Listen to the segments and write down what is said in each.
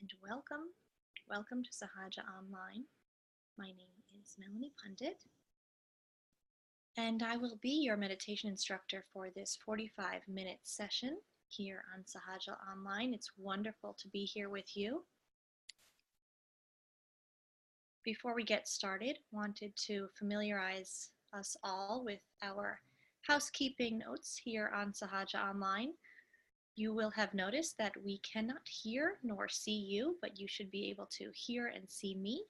and welcome to Sahaja Online. My name is Melanie Pandit, and I will be your meditation instructor for this 45-minute session here on Sahaja Online. It's wonderful to be here with you. Before we get started, wanted to familiarize us all with our housekeeping notes here on Sahaja Online. You will have noticed that we cannot hear nor see you, but you should be able to hear and see me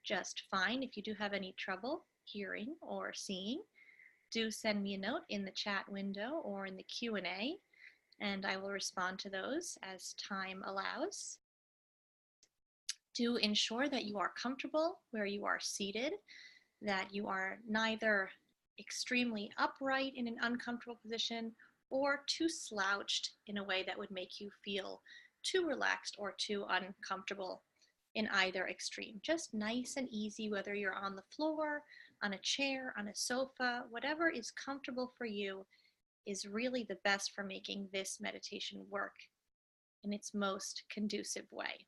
just fine. If you do have any trouble hearing or seeing, do send me a note in the chat window or in the Q&A, and I will respond to those as time allows. Do ensure that you are comfortable where you are seated, that you are neither extremely upright in an uncomfortable position or too slouched in a way that would make you feel too relaxed or too uncomfortable in either extreme. Just nice and easy, whether you're on the floor, on a chair, on a sofa, whatever is comfortable for you is really the best for making this meditation work in its most conducive way.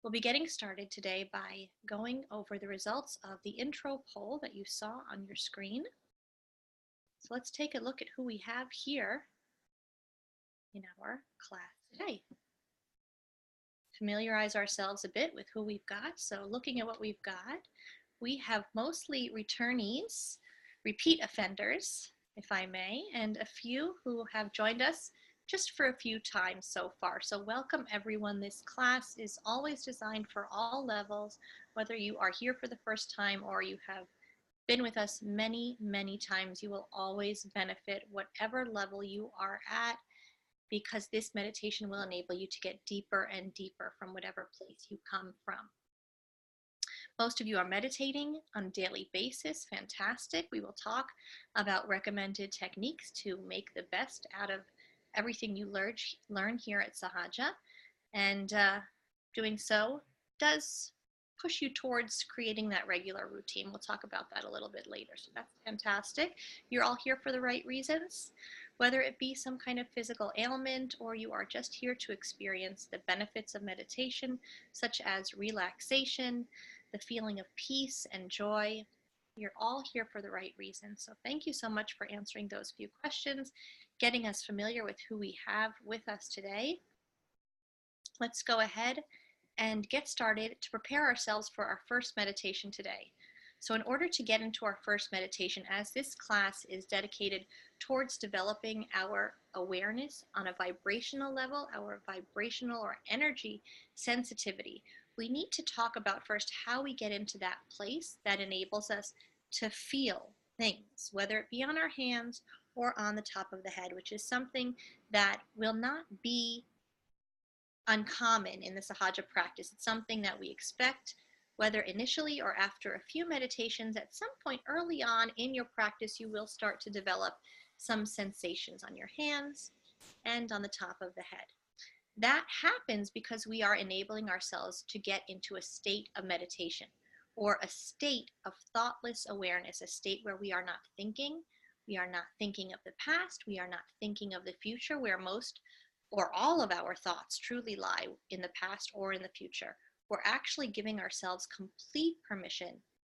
We'll be getting started today by going over the results of the intro poll that you saw on your screen. So let's take a look at who we have here in our class today. Familiarize ourselves a bit with who we've got. So looking at what we've got, we have mostly returnees, repeat offenders, if I may, and a few who have joined us just for a few times so far. So welcome everyone. This class is always designed for all levels, whether you are here for the first time or you have been with us many, many times. You will always benefit whatever level you are at, because this meditation will enable you to get deeper and deeper from whatever place you come from. Most of you are meditating on a daily basis. Fantastic. We will talk about recommended techniques to make the best out of everything you learn here at Sahaja. And doing so does push you towards creating that regular routine. We'll talk about that a little bit later. So that's fantastic. You're all here for the right reasons, whether it be some kind of physical ailment or you are just here to experience the benefits of meditation, such as relaxation, the feeling of peace and joy. You're all here for the right reasons. So thank you so much for answering those few questions, getting us familiar with who we have with us today. Let's go ahead and get started to prepare ourselves for our first meditation today. So in order to get into our first meditation, as this class is dedicated towards developing our awareness on a vibrational level, our vibrational or energy sensitivity, we need to talk about first how we get into that place that enables us to feel things, whether it be on our hands or on the top of the head, which is something that will not be uncommon in the Sahaja practice. It's something that we expect, whether initially or after a few meditations. At some point early on in your practice, you will start to develop some sensations on your hands and on the top of the head. That happens because we are enabling ourselves to get into a state of meditation, or a state of thoughtless awareness, a state where we are not thinking of the past, we are not thinking of the future, where most or all of our thoughts truly lie in the past or in the future. We're actually giving ourselves complete permission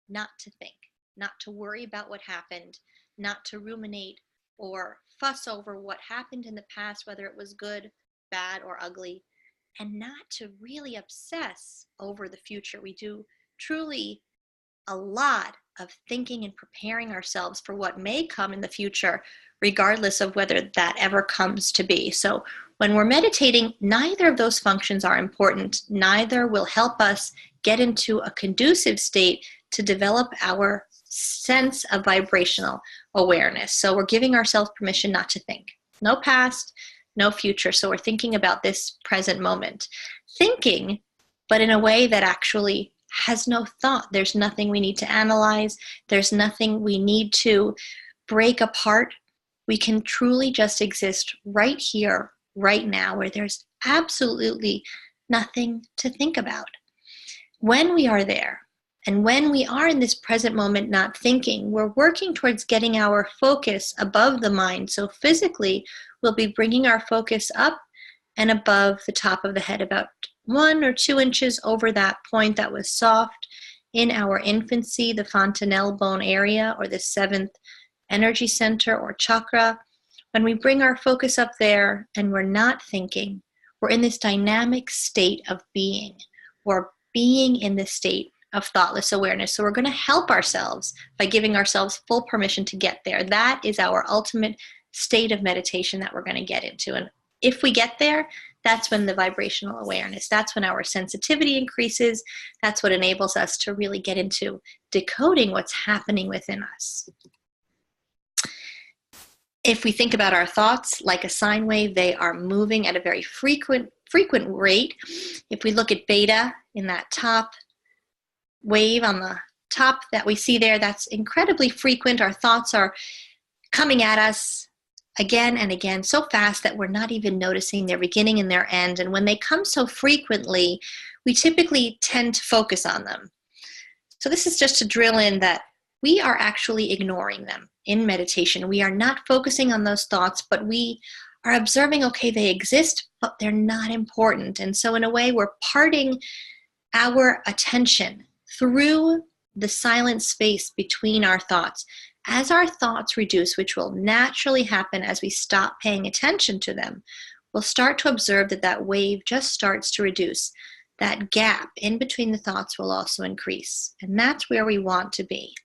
not to think, not to worry about what happened, not to ruminate or fuss over what happened in the past, whether it was good, bad, or ugly, and not to really obsess over the future. We do truly a lot of thinking and preparing ourselves for what may come in the future, regardless of whether that ever comes to be. So when we're meditating, neither of those functions are important. Neither will help us get into a conducive state to develop our sense of vibrational awareness. So we're giving ourselves permission not to think. No past, no future. So we're thinking about this present moment. Thinking, but in a way that actually has no thought. There's nothing we need to analyze. There's nothing we need to break apart. We can truly just exist right here, right now, where there's absolutely nothing to think about. When we are there, and when we are in this present moment not thinking, we're working towards getting our focus above the mind. So physically, we'll be bringing our focus up and above the top of the head, about 1 or 2 inches over that point that was soft in our infancy, the fontanelle bone area, or the 7th energy center or chakra. When we bring our focus up there and we're not thinking, we're in this dynamic state of being. We're being in this state of thoughtless awareness. So we're going to help ourselves by giving ourselves full permission to get there. That is our ultimate state of meditation that we're going to get into. And if we get there, that's when the vibrational awareness, that's when our sensitivity increases. That's what enables us to really get into decoding what's happening within us. If we think about our thoughts like a sine wave, they are moving at a very frequent rate. If we look at beta in that top wave on the top that we see there, that's incredibly frequent. Our thoughts are coming at us again and again so fast that we're not even noticing their beginning and their end. And when they come so frequently, we typically tend to focus on them. So this is just to drill in that we are actually ignoring them in meditation. We are not focusing on those thoughts, but we are observing, okay, they exist, but they're not important. And so in a way, we're parting our attention through the silent space between our thoughts. As our thoughts reduce, which will naturally happen as we stop paying attention to them, we'll start to observe that that wave just starts to reduce. That gap in between the thoughts will also increase. And that's where we want to be.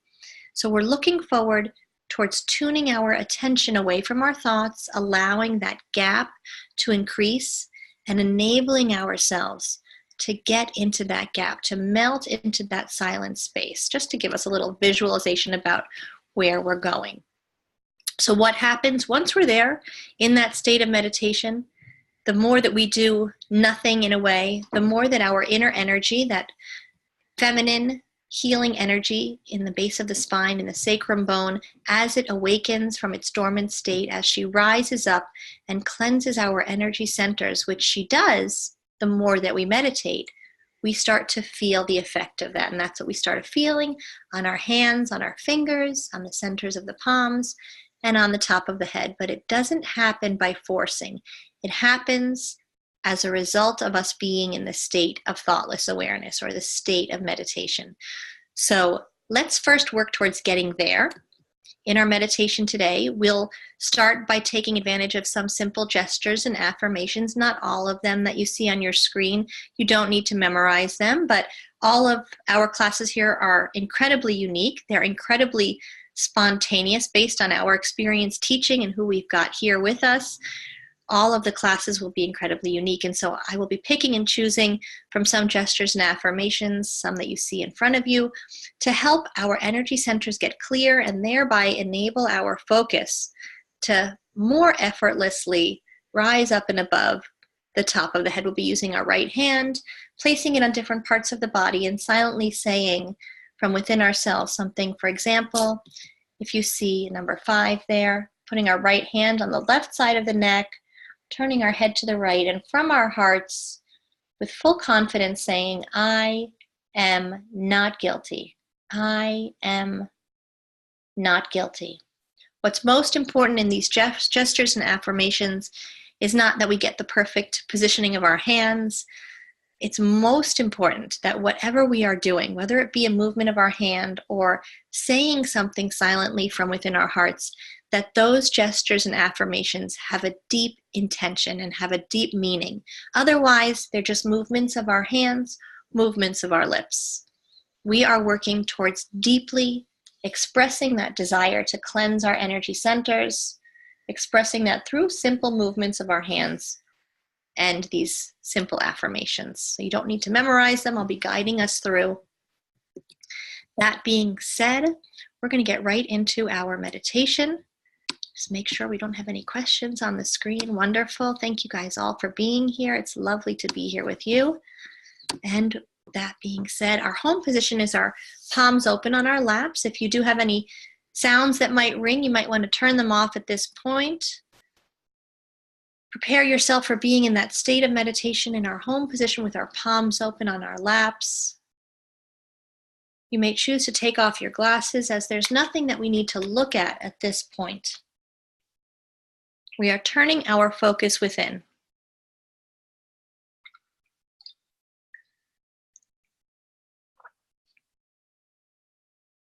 So we're looking forward towards tuning our attention away from our thoughts, allowing that gap to increase and enabling ourselves to get into that gap, to melt into that silent space, just to give us a little visualization about where we're going. So what happens once we're there in that state of meditation, the more that we do nothing in a way, the more that our inner energy, that feminine healing energy in the base of the spine, in the sacrum bone, as it awakens from its dormant state, as she rises up and cleanses our energy centers, which she does the more that we meditate, we start to feel the effect of that. And that's what we start feeling on our hands, on our fingers, on the centers of the palms, and on the top of the head. But it doesn't happen by forcing. It happens as a result of us being in the state of thoughtless awareness or the state of meditation. So let's first work towards getting there. In our meditation today, we'll start by taking advantage of some simple gestures and affirmations, not all of them that you see on your screen. You don't need to memorize them, but all of our classes here are incredibly unique. They're incredibly spontaneous based on our experience teaching and who we've got here with us. All of the classes will be incredibly unique, and so I will be picking and choosing from some gestures and affirmations, some that you see in front of you, to help our energy centers get clear and thereby enable our focus to more effortlessly rise up and above the top of the head. We'll be using our right hand, placing it on different parts of the body, and silently saying from within ourselves something. For example, if you see number 5 there, putting our right hand on the left side of the neck, turning our head to the right, and from our hearts, with full confidence saying, I am not guilty. I am not guilty. What's most important in these gestures and affirmations is not that we get the perfect positioning of our hands. It's most important that whatever we are doing, whether it be a movement of our hand or saying something silently from within our hearts, that those gestures and affirmations have a deep intention and have a deep meaning. Otherwise, they're just movements of our hands, movements of our lips. We are working towards deeply expressing that desire to cleanse our energy centers, expressing that through simple movements of our hands and these simple affirmations. So you don't need to memorize them. I'll be guiding us through. That being said, we're going to get right into our meditation. Just make sure we don't have any questions on the screen. Wonderful. Thank you guys all for being here. It's lovely to be here with you. And that being said, our home position is our palms open on our laps. If you do have any sounds that might ring, you might want to turn them off at this point. Prepare yourself for being in that state of meditation in our home position with our palms open on our laps. You may choose to take off your glasses as there's nothing that we need to look at this point. We are turning our focus within.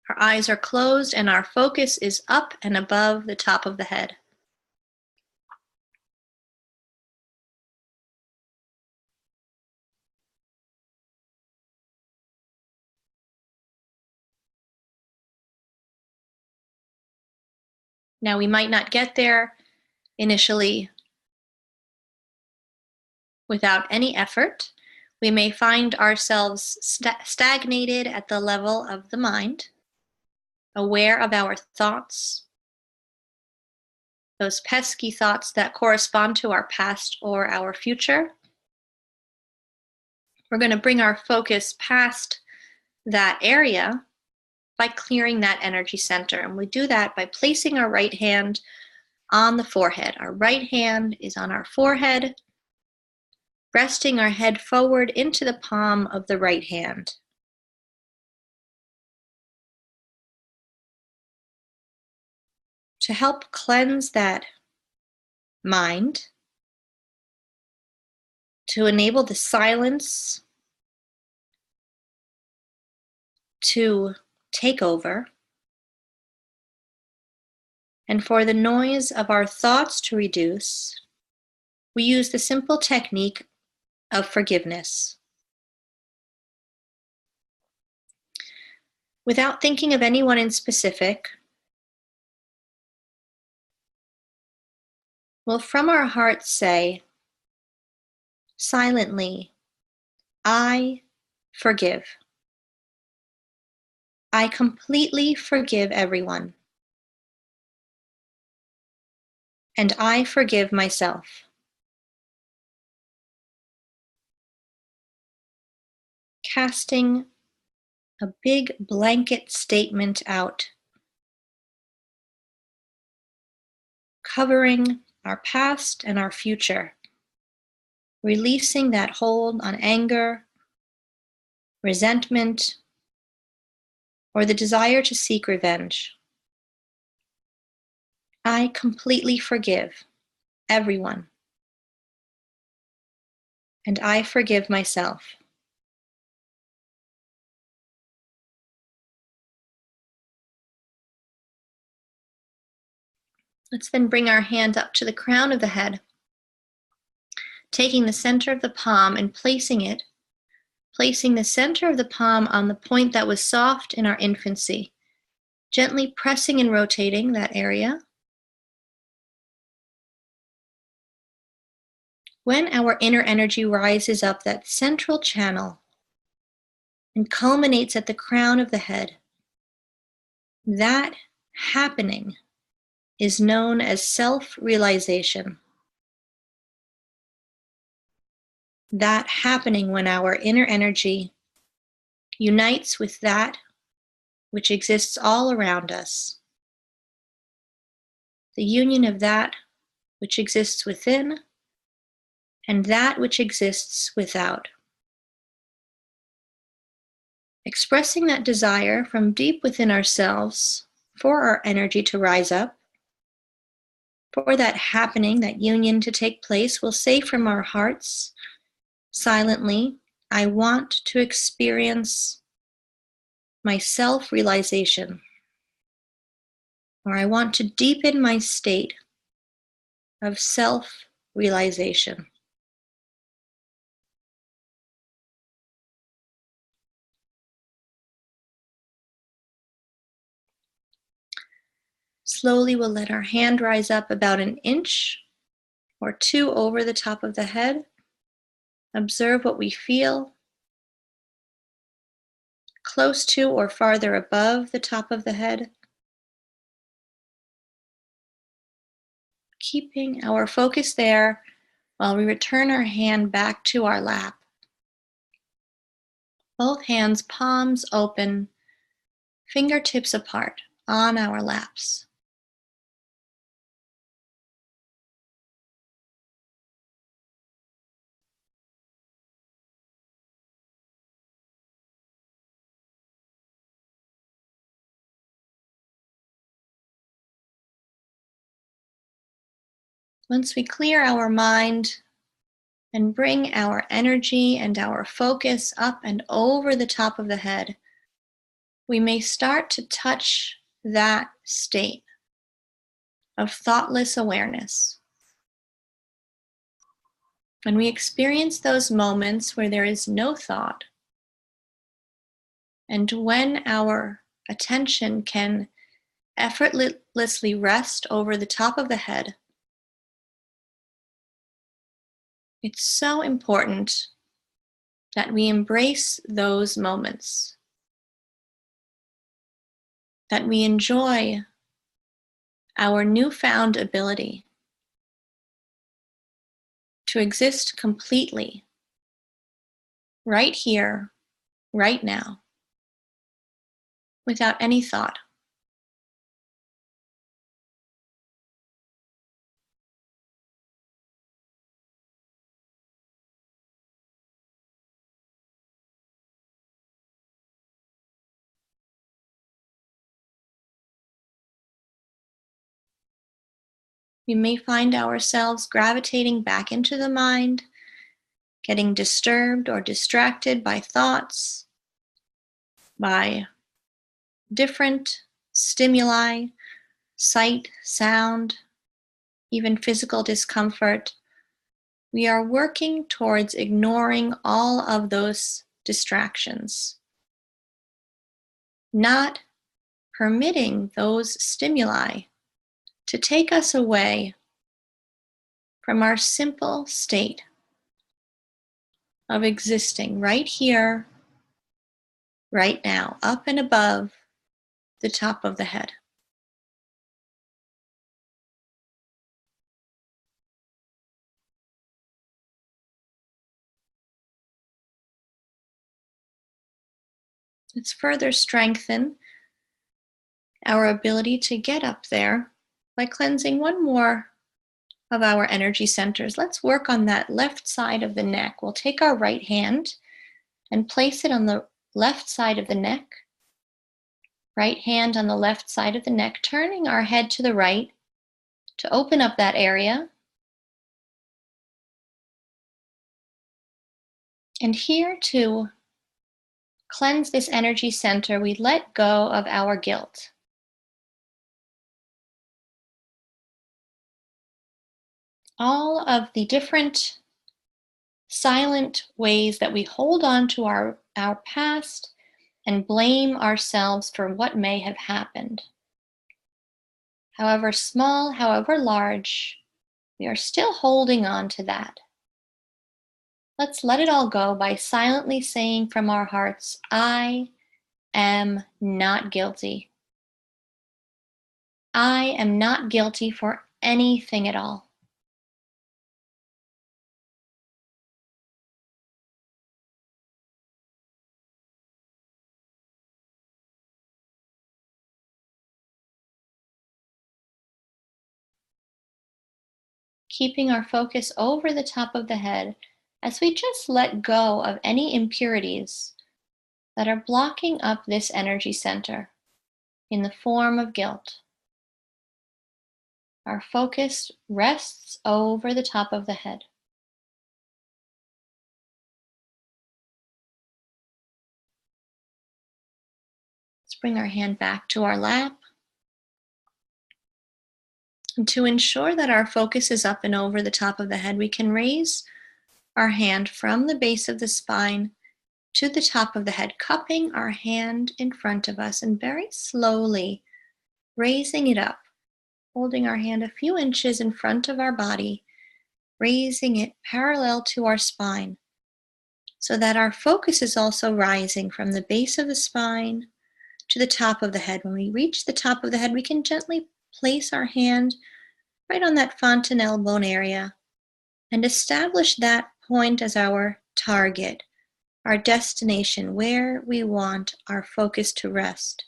Our eyes are closed and our focus is up and above the top of the head. Now, we might not get there initially without any effort. We may find ourselves stagnated at the level of the mind, aware of our thoughts, those pesky thoughts that correspond to our past or our future. We're going to bring our focus past that area by clearing that energy center. And we do that by placing our right hand on the forehead. Our right hand is on our forehead, resting our head forward into the palm of the right hand. To help cleanse that mind, to enable the silence to take over, and for the noise of our thoughts to reduce, we use the simple technique of forgiveness. Without thinking of anyone in specific, we'll from our hearts say, silently, I forgive. I completely forgive everyone. And I forgive myself. Casting a big blanket statement out, covering our past and our future, releasing that hold on anger, resentment, or the desire to seek revenge. I completely forgive everyone, and I forgive myself. Let's then bring our hand up to the crown of the head, taking the center of the palm and placing the center of the palm on the point that was soft in our infancy, gently pressing and rotating that area. When our inner energy rises up that central channel and culminates at the crown of the head, that happening is known as self-realization. That happening when our inner energy unites with that which exists all around us. The union of that which exists within and that which exists without. Expressing that desire from deep within ourselves for our energy to rise up, for that happening, that union to take place, we'll say from our hearts, silently, I want to experience my self-realization, or I want to deepen my state of self-realization. Slowly, we'll let our hand rise up about an inch or two over the top of the head. Observe what we feel, close to or farther above the top of the head. Keeping our focus there while we return our hand back to our lap. Both hands, palms open, fingertips apart on our laps. Once we clear our mind and bring our energy and our focus up and over the top of the head, we may start to touch that state of thoughtless awareness. When we experience those moments where there is no thought, and when our attention can effortlessly rest over the top of the head, it's so important that we embrace those moments, that we enjoy our newfound ability to exist completely right here, right now, without any thought. We may find ourselves gravitating back into the mind, getting disturbed or distracted by thoughts, by different stimuli, sight, sound, even physical discomfort. We are working towards ignoring all of those distractions, not permitting those stimuli to take us away from our simple state of existing right here, right now, up and above the top of the head. Let's further strengthen our ability to get up there by cleansing one more of our energy centers. Let's work on that left side of the neck. We'll take our right hand and place it on the left side of the neck. Right hand on the left side of the neck, turning our head to the right to open up that area. And here to cleanse this energy center, we let go of our guilt. All of the different silent ways that we hold on to our past and blame ourselves for what may have happened. However small, however large, we are still holding on to that. Let's let it all go by silently saying from our hearts, I am not guilty. I am not guilty for anything at all. Keeping our focus over the top of the head as we just let go of any impurities that are blocking up this energy center in the form of guilt. Our focus rests over the top of the head. Let's bring our hand back to our lap. And to ensure that our focus is up and over the top of the head, we can raise our hand from the base of the spine to the top of the head, cupping our hand in front of us and very slowly raising it up, holding our hand a few inches in front of our body, raising it parallel to our spine so that our focus is also rising from the base of the spine to the top of the head. When we reach the top of the head, we can gently place our hand right on that fontanelle bone area and establish that point as our target, our destination, where we want our focus to rest.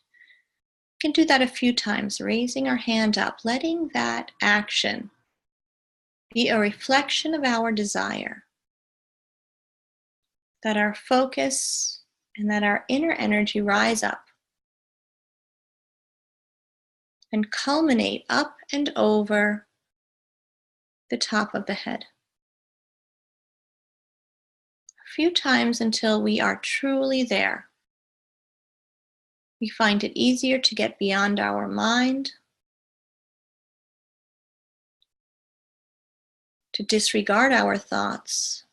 We can do that a few times, raising our hand up, letting that action be a reflection of our desire, that our focus and that our inner energy rise up and culminate up and over the top of the head. A few times until we are truly there. We find it easier to get beyond our mind, to disregard our thoughts,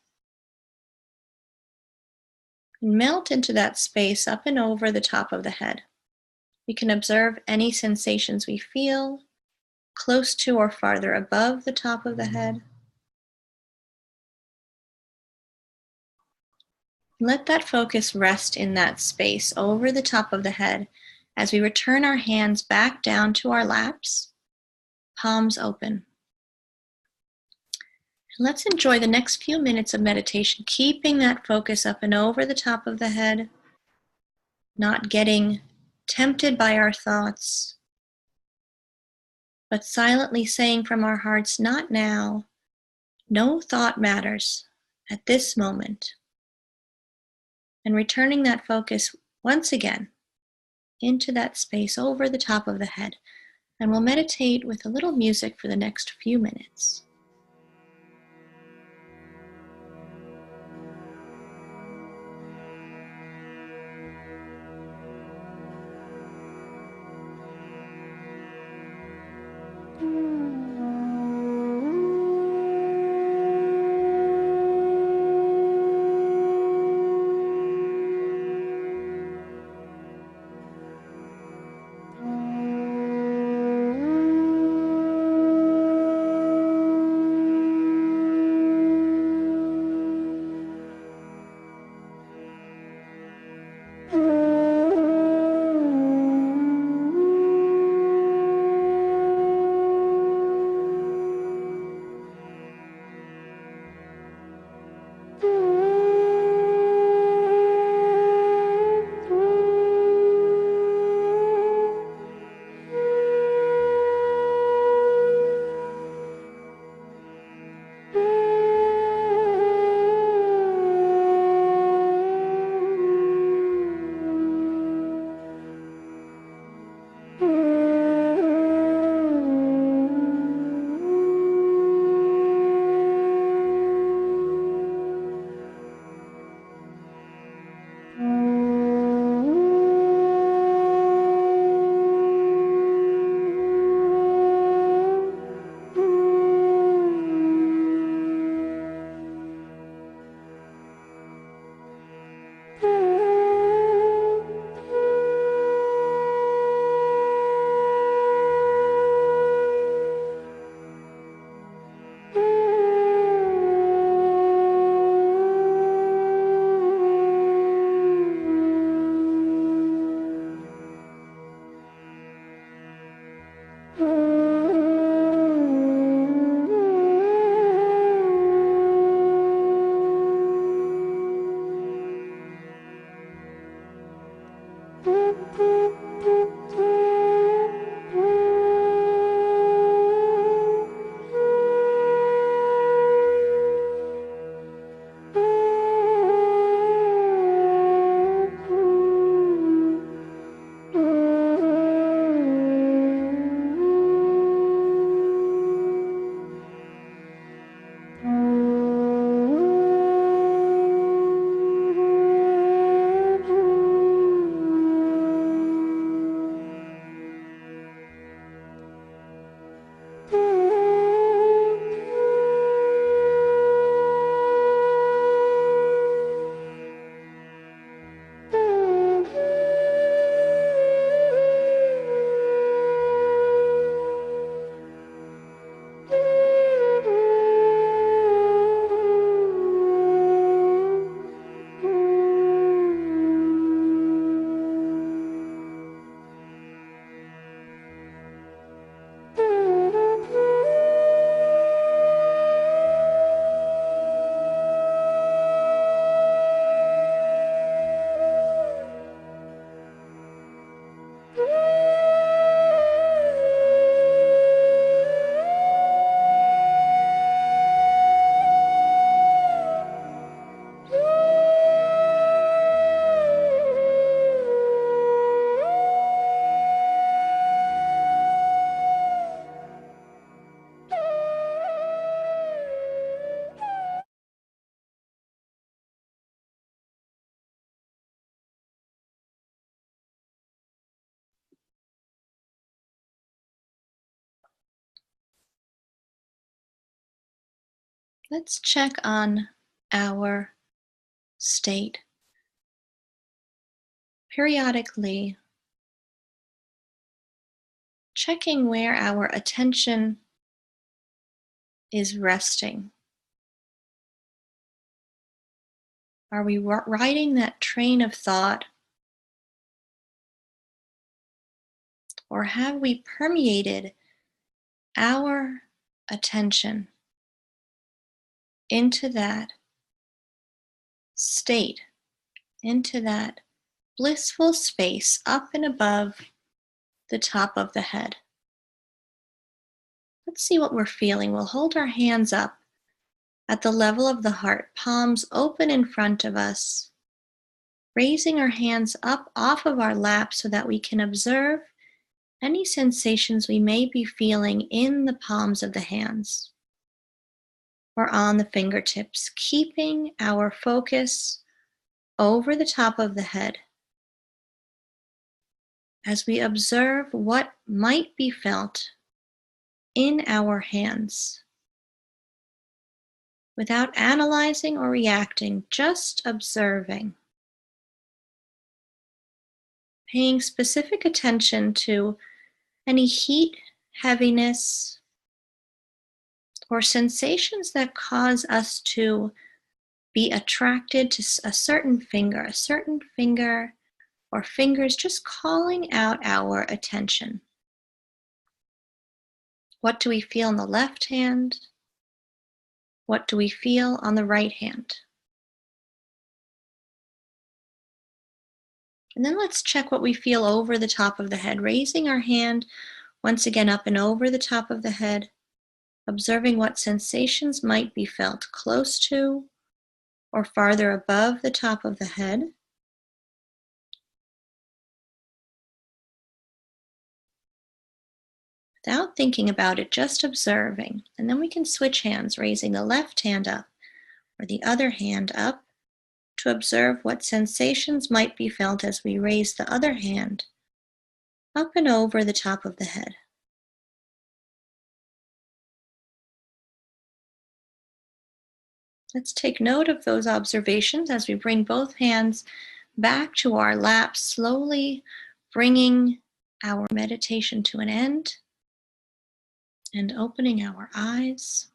and melt into that space up and over the top of the head. We can observe any sensations we feel close to or farther above the top of the head. Let that focus rest in that space over the top of the head as we return our hands back down to our laps, palms open. Let's enjoy the next few minutes of meditation, keeping that focus up and over the top of the head, not getting tempted by our thoughts, but silently saying from our hearts, not now, no thought matters at this moment. And returning that focus once again into that space over the top of the head. And we'll meditate with a little music for the next few minutes. Let's check on our state. Periodically checking where our attention is resting. Are we riding that train of thought, or have we permeated our attention into that state, into that blissful space up and above the top of the head? Let's see what we're feeling. We'll hold our hands up at the level of the heart, palms open in front of us, raising our hands up off of our lap so that we can observe any sensations we may be feeling in the palms of the hands or on the fingertips, keeping our focus over the top of the head as we observe what might be felt in our hands. Without analyzing or reacting, just observing. Paying specific attention to any heat, heaviness, or sensations that cause us to be attracted to a certain finger or fingers, just calling out our attention. What do we feel in the left hand? What do we feel on the right hand? And then let's check what we feel over the top of the head, raising our hand once again up and over the top of the head, observing what sensations might be felt close to or farther above the top of the head. Without thinking about it, just observing. And then we can switch hands, raising the left hand up or the other hand up to observe what sensations might be felt as we raise the other hand up and over the top of the head. Let's take note of those observations as we bring both hands back to our lap, slowly bringing our meditation to an end and opening our eyes.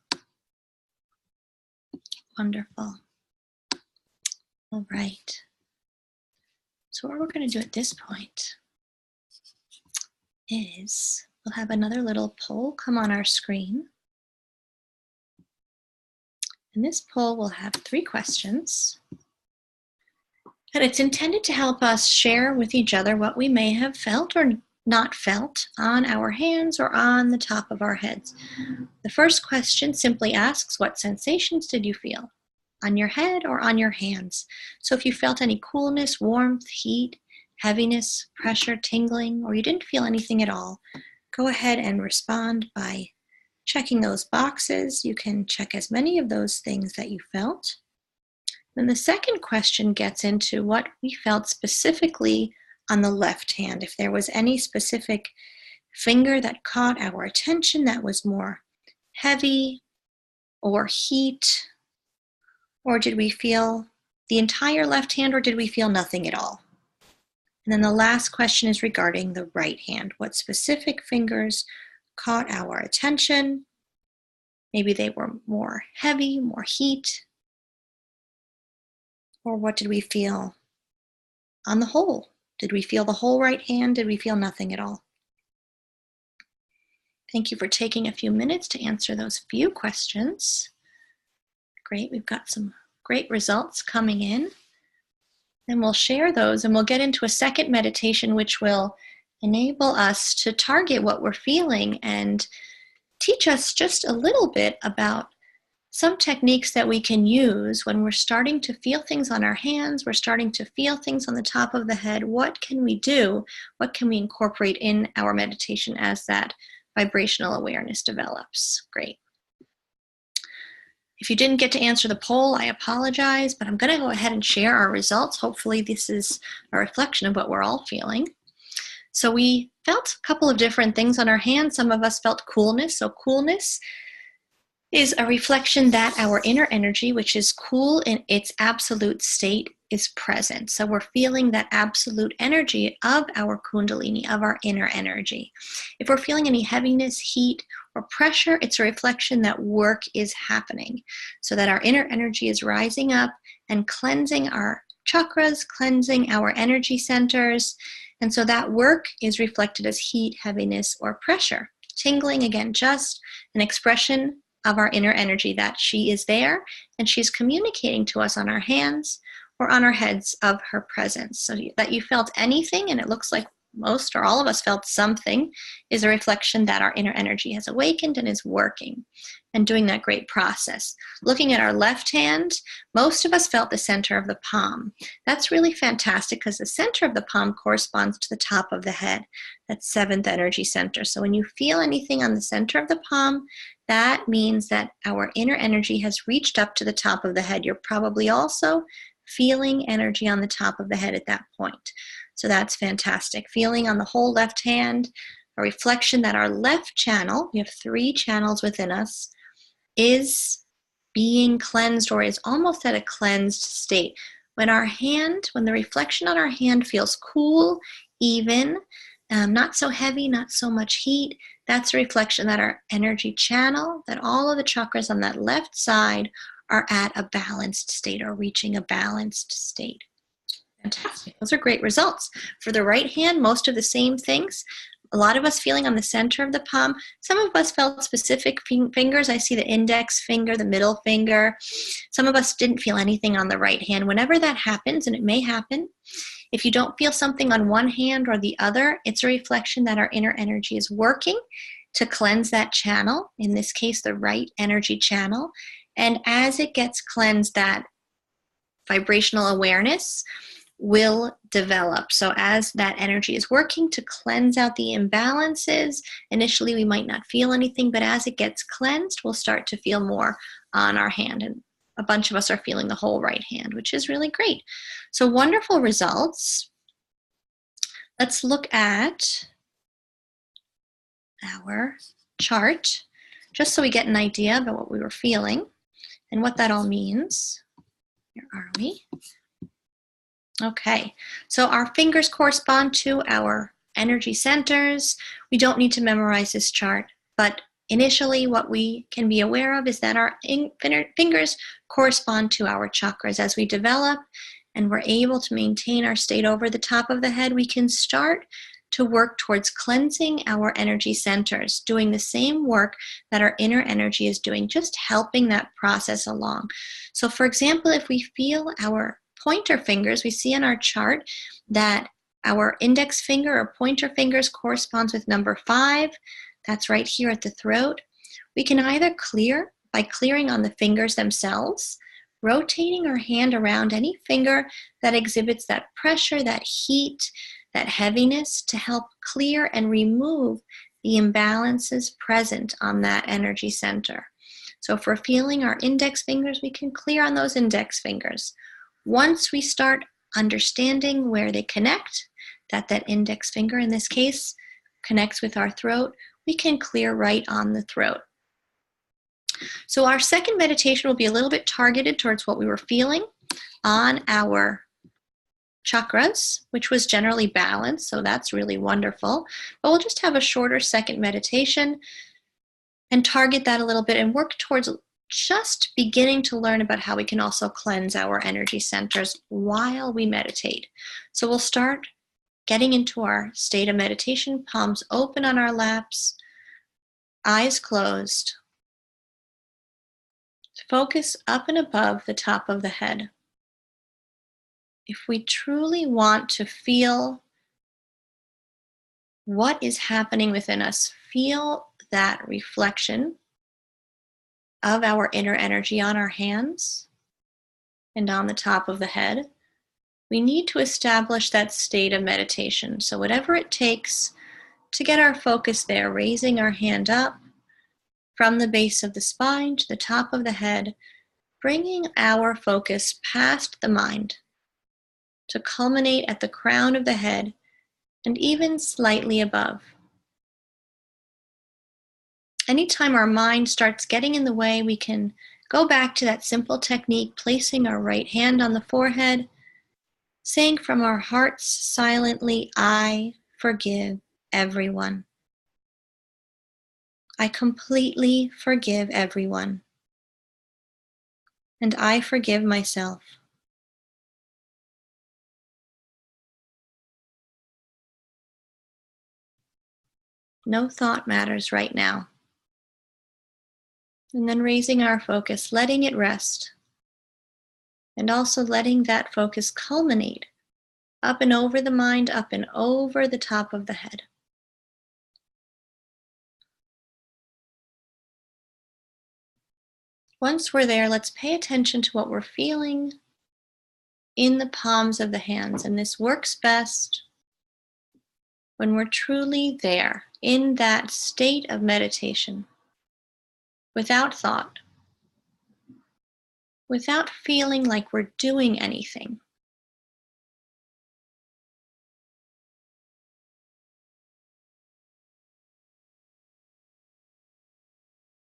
Wonderful. All right. So what we're going to do at this point is we'll have another little poll come on our screen. And this poll will have 3 questions. And it's intended to help us share with each other what we may have felt or not felt on our hands or on the top of our heads. The first question simply asks, what sensations did you feel on your head or on your hands? So if you felt any coolness, warmth, heat, heaviness, pressure, tingling, or you didn't feel anything at all, go ahead and respond by checking those boxes. You can check as many of those things that you felt. Then the second question gets into what we felt specifically on the left hand. If there was any specific finger that caught our attention that was more heavy or heat, or did we feel the entire left hand, or did we feel nothing at all? And then the last question is regarding the right hand. What specific fingers caught our attention? Maybe they were more heavy, more heat, or what did we feel on the whole? Did we feel the whole right hand? Did we feel nothing at all? Thank you for taking a few minutes to answer those few questions. Great, we've got some great results coming in. And we'll share those and we'll get into a second meditation which will enable us to target what we're feeling and teach us just a little bit about some techniques that we can use when we're starting to feel things on our hands, we're starting to feel things on the top of the head. What can we do? What can we incorporate in our meditation as that vibrational awareness develops? Great. If you didn't get to answer the poll, I apologize, but I'm going to go ahead and share our results. Hopefully this is a reflection of what we're all feeling. So we felt a couple of different things on our hands. Some of us felt coolness. So coolness is a reflection that our inner energy, which is cool in its absolute state, is present. So we're feeling that absolute energy of our kundalini, of our inner energy. If we're feeling any heaviness, heat, or pressure, it's a reflection that work is happening, so that our inner energy is rising up and cleansing our chakras, cleansing our energy centers. And so that work is reflected as heat, heaviness, or pressure. Tingling, again, just an expression of our inner energy, that she is there and she's communicating to us on our hands or on our heads of her presence. So that you felt anything, and it looks like most or all of us felt something, is a reflection that our inner energy has awakened and is working and doing that great process. Looking at our left hand, most of us felt the center of the palm. That's really fantastic because the center of the palm corresponds to the top of the head, that seventh energy center. So when you feel anything on the center of the palm, that means that our inner energy has reached up to the top of the head. You're probably also feeling energy on the top of the head at that point. So that's fantastic. Feeling on the whole left hand, a reflection that our left channel, we have 3 channels within us, is being cleansed or is almost at a cleansed state. When the reflection on our hand feels cool, even, not so heavy, not so much heat, that's a reflection that our energy channel, that all of the chakras on that left side are at a balanced state or reaching a balanced state. Fantastic. Those are great results. For the right hand, most of the same things. A lot of us feeling on the center of the palm. Some of us felt specific fingers. I see the index finger, the middle finger. Some of us didn't feel anything on the right hand. Whenever that happens, and it may happen, if you don't feel something on one hand or the other, it's a reflection that our inner energy is working to cleanse that channel, in this case, the right energy channel. And as it gets cleansed, that vibrational awareness will develop. So as that energy is working to cleanse out the imbalances, initially we might not feel anything, but as it gets cleansed, we'll start to feel more on our hand. And a bunch of us are feeling the whole right hand, which is really great. So wonderful results. Let's look at our chart, just so we get an idea about what we were feeling and what that all means. Here are we. Okay, so our fingers correspond to our energy centers. We don't need to memorize this chart, but initially what we can be aware of is that our fingers correspond to our chakras. As we develop and we're able to maintain our state over the top of the head, we can start to work towards cleansing our energy centers, doing the same work that our inner energy is doing, just helping that process along. So for example, if we feel our pointer fingers, we see in our chart that our index finger or pointer fingers corresponds with number 5. That's right here at the throat. We can either clear by clearing on the fingers themselves, rotating our hand around any finger that exhibits that pressure, that heat, that heaviness, to help clear and remove the imbalances present on that energy center. So if we're feeling our index fingers, we can clear on those index fingers. Once we start understanding where they connect, that index finger in this case connects with our throat, we can clear right on the throat. So our second meditation will be a little bit targeted towards what we were feeling on our chakras, which was generally balanced, so that's really wonderful. But we'll just have a shorter second meditation and target that a little bit and work towards just beginning to learn about how we can also cleanse our energy centers while we meditate. So we'll start getting into our state of meditation, palms open on our laps, eyes closed. Focus up and above the top of the head. If we truly want to feel what is happening within us, feel that reflection of our inner energy on our hands and on the top of the head, we need to establish that state of meditation. So whatever it takes to get our focus there, raising our hand up from the base of the spine to the top of the head, bringing our focus past the mind to culminate at the crown of the head and even slightly above. Anytime our mind starts getting in the way, we can go back to that simple technique, placing our right hand on the forehead, saying from our hearts silently, I forgive everyone. I completely forgive everyone. And I forgive myself. No thought matters right now. And then raising our focus, letting it rest, and also letting that focus culminate up and over the mind, up and over the top of the head. Once we're there, let's pay attention to what we're feeling in the palms of the hands. And this works best when we're truly there in that state of meditation, without thought, without feeling like we're doing anything.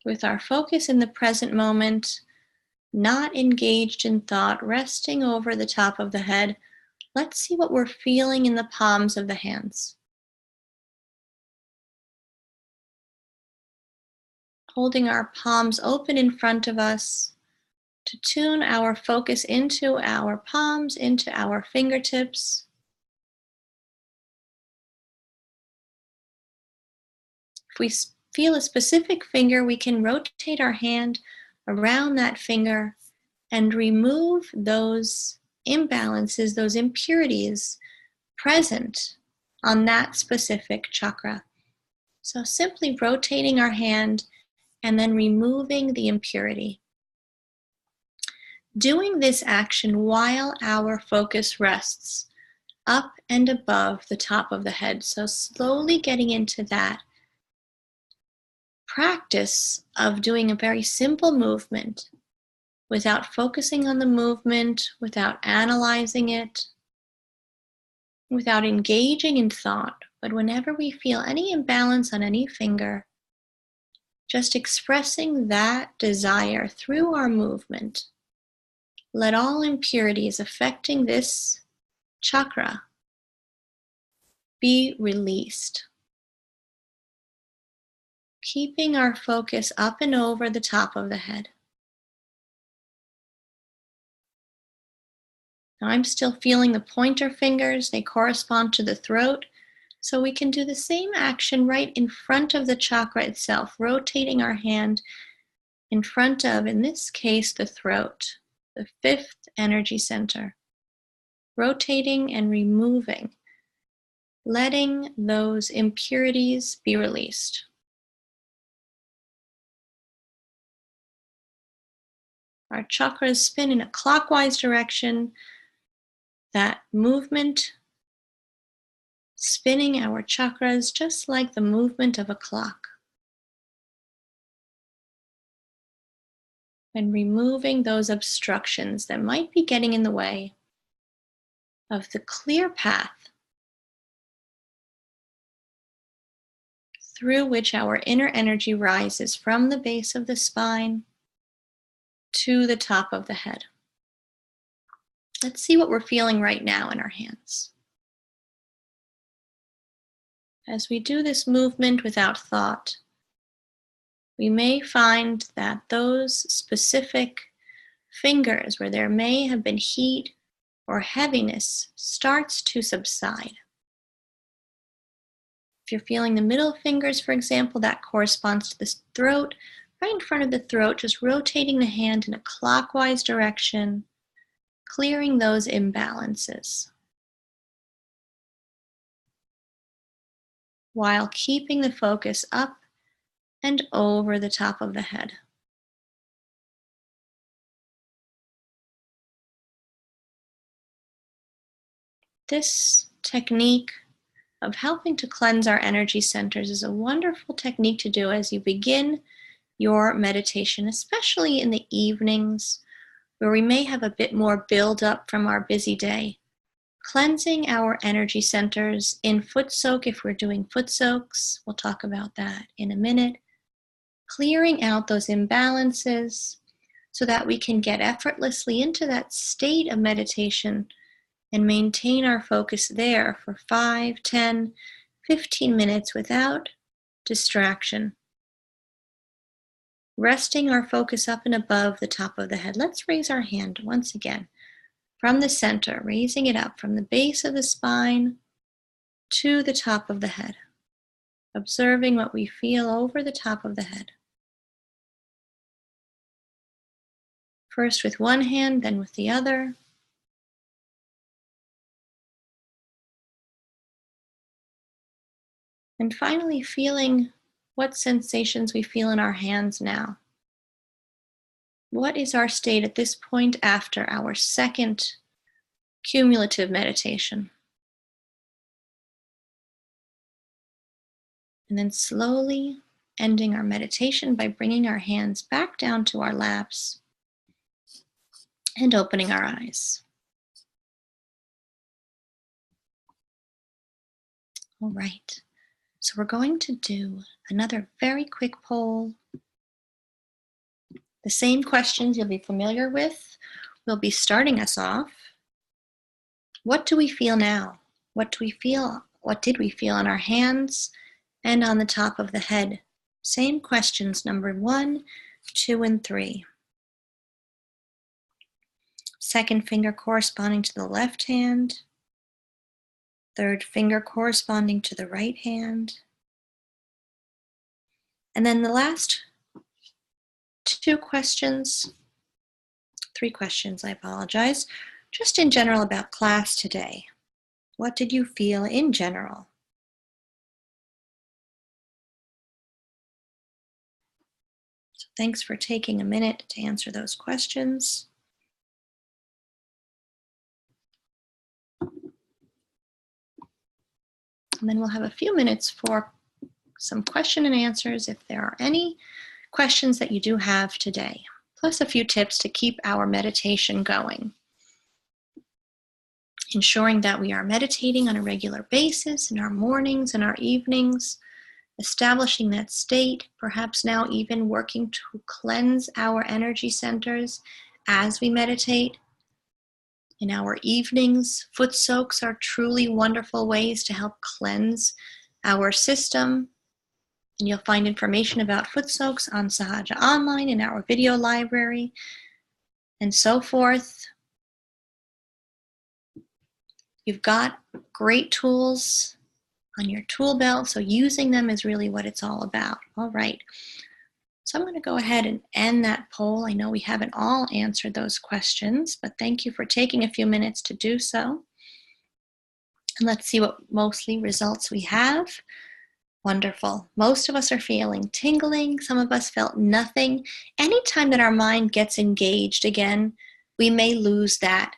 With our focus in the present moment, not engaged in thought, resting over the top of the head, let's see what we're feeling in the palms of the hands. Holding our palms open in front of us to tune our focus into our palms, into our fingertips. If we feel a specific finger, we can rotate our hand around that finger and remove those imbalances, those impurities present on that specific chakra. So simply rotating our hand and then removing the impurity. Doing this action while our focus rests up and above the top of the head. So slowly getting into that practice of doing a very simple movement without focusing on the movement, without analyzing it, without engaging in thought. But whenever we feel any imbalance on any finger, just expressing that desire through our movement. Let all impurities affecting this chakra be released. Keeping our focus up and over the top of the head. Now I'm still feeling the pointer fingers. They correspond to the throat. So we can do the same action right in front of the chakra itself, rotating our hand in front of, in this case, the throat, the fifth energy center. Rotating and removing, letting those impurities be released. Our chakras spin in a clockwise direction. That movement, spinning our chakras just like the movement of a clock. And removing those obstructions that might be getting in the way of the clear path through which our inner energy rises from the base of the spine to the top of the head. Let's see what we're feeling right now in our hands. As we do this movement without thought, we may find that those specific fingers where there may have been heat or heaviness starts to subside. If you're feeling the middle fingers, for example, that corresponds to the throat. Right in front of the throat, just rotating the hand in a clockwise direction, clearing those imbalances, while keeping the focus up and over the top of the head. This technique of helping to cleanse our energy centers is a wonderful technique to do as you begin your meditation, especially in the evenings where we may have a bit more build up from our busy day. Cleansing our energy centers in foot soak if we're doing foot soaks. We'll talk about that in a minute. clearing out those imbalances so that we can get effortlessly into that state of meditation and maintain our focus there for 5, 10, 15 minutes without distraction. Resting our focus up and above the top of the head. Let's raise our hand once again from the center, raising it up from the base of the spine to the top of the head, observing what we feel over the top of the head. First with one hand, then with the other. And finally feeling what sensations we feel in our hands now. What is our state at this point after our second cumulative meditation? And then slowly ending our meditation by bringing our hands back down to our laps and opening our eyes. All right, so we're going to do another very quick poll. The same questions you'll be familiar with will be starting us off. What do we feel now? What do we feel? What did we feel on our hands and on the top of the head? Same questions, number 1, 2, and 3. Second finger corresponding to the left hand. Third finger corresponding to the right hand. And then the last 3 questions, I apologize, just in general about class today. What did you feel in general? So thanks for taking a minute to answer those questions. And then we'll have a few minutes for some question and answers if there are any questions that you do have today, plus a few tips to keep our meditation going. Ensuring that we are meditating on a regular basis in our mornings and our evenings, establishing that state, perhaps now even working to cleanse our energy centers as we meditate. In our evenings, foot soaks are truly wonderful ways to help cleanse our system. And you'll find information about foot soaks on Sahaja Online in our video library and so forth. You've got great tools on your tool belt, so using them is really what it's all about. All right, so I'm going to go ahead and end that poll. I know we haven't all answered those questions, but thank you for taking a few minutes to do so. And let's see what mostly results we have. Wonderful. Most of us are feeling tingling. Some of us felt nothing. Anytime that our mind gets engaged again, we may lose that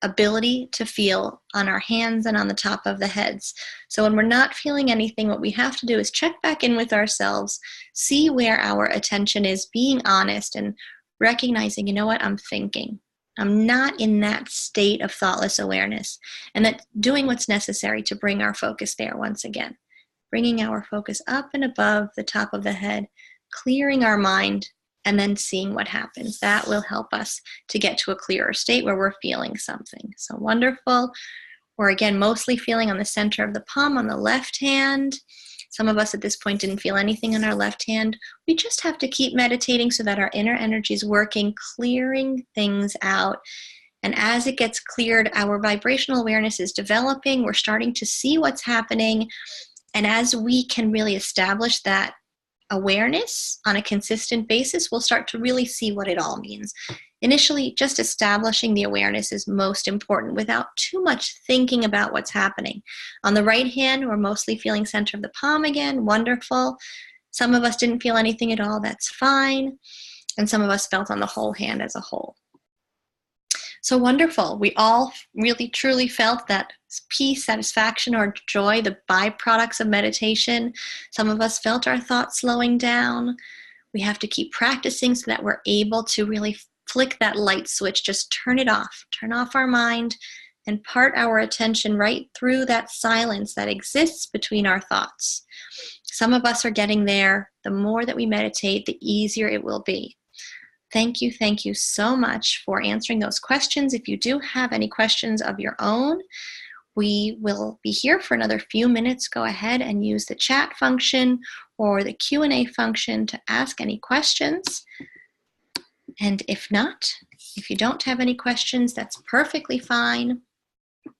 ability to feel on our hands and on the top of the heads. So when we're not feeling anything, what we have to do is check back in with ourselves, see where our attention is, being honest and recognizing, you know what, I'm thinking. I'm not in that state of thoughtless awareness, and that doing what's necessary to bring our focus there once again. Bringing our focus up and above the top of the head, clearing our mind, and then seeing what happens. That will help us to get to a clearer state where we're feeling something. So wonderful. We're again mostly feeling on the center of the palm on the left hand. Some of us at this point didn't feel anything in our left hand. We just have to keep meditating so that our inner energy is working, clearing things out. And as it gets cleared, our vibrational awareness is developing. We're starting to see what's happening. And as we can really establish that awareness on a consistent basis, we'll start to really see what it all means. Initially, just establishing the awareness is most important without too much thinking about what's happening. On the right hand, we're mostly feeling center of the palm again. Wonderful. Some of us didn't feel anything at all. That's fine. And some of us felt on the whole hand as a whole. So wonderful. We all really truly felt that peace, satisfaction, or joy, the byproducts of meditation. Some of us felt our thoughts slowing down. We have to keep practicing so that we're able to really flick that light switch, just turn it off, turn off our mind, and part our attention right through that silence that exists between our thoughts. Some of us are getting there. The more that we meditate, the easier it will be. Thank you so much for answering those questions. If you do have any questions of your own, we will be here for another few minutes. Go ahead and use the chat function or the Q&A function to ask any questions. And if not, if you don't have any questions, that's perfectly fine. We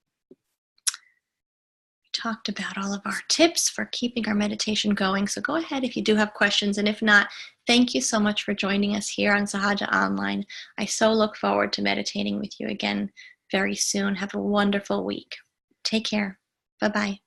talked about all of our tips for keeping our meditation going. So go ahead if you do have questions. And if not, thank you so much for joining us here on Sahaja Online. I so look forward to meditating with you again very soon. Have a wonderful week. Take care. Bye-bye.